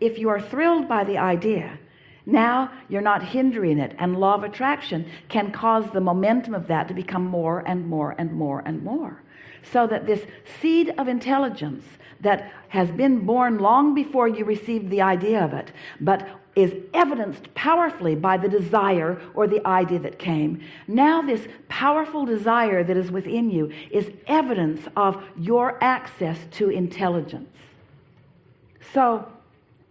if you are thrilled by the idea, now you're not hindering it, and law of attraction can cause the momentum of that to become more and more and more and more. So that this seed of intelligence that has been born long before you received the idea of it, but is evidenced powerfully by the desire or the idea that came. Now this powerful desire that is within you is evidence of your access to intelligence. So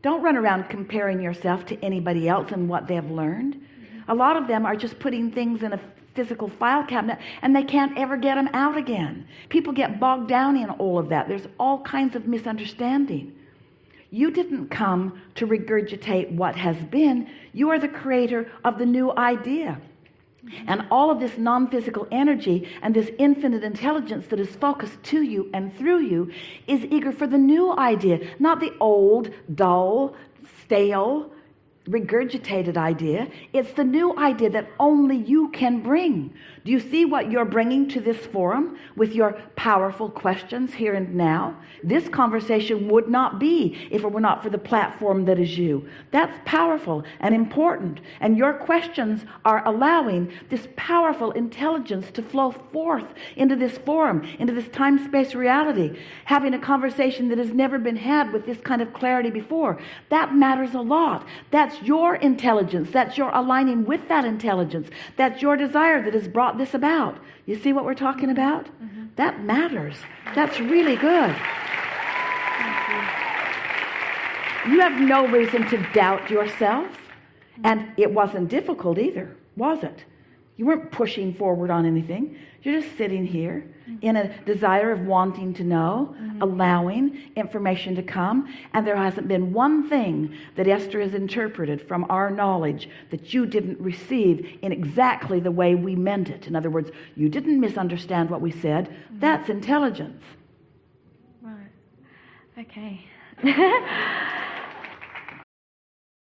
don't run around comparing yourself to anybody else and what they've learned. A lot of them are just putting things in a physical file cabinet and they can't ever get them out again. People get bogged down in all of that. There's all kinds of misunderstanding. You didn't come to regurgitate what has been. You are the creator of the new idea. And all of this non-physical energy and this infinite intelligence that is focused to you and through you is eager for the new idea, not the old, dull, stale, regurgitated idea. It's the new idea that only you can bring. Do you see what you're bringing to this forum with your powerful questions here and now? This conversation would not be if it were not for the platform that is you. That's powerful and important, and your questions are allowing this powerful intelligence to flow forth into this forum, into this time-space reality, having a conversation that has never been had with this kind of clarity before. That matters a lot. That's your intelligence. That's your aligning with that intelligence. That's your desire that has brought this about. You see what we're talking about? Mm-hmm. That matters. That's really good. You have no reason to doubt yourself. And it wasn't difficult either, was it? You weren't pushing forward on anything. You're just sitting here in a desire of wanting to know, allowing information to come. And there hasn't been one thing that Esther has interpreted from our knowledge that you didn't receive in exactly the way we meant it. In other words, you didn't misunderstand what we said. That's intelligence. Right. Okay.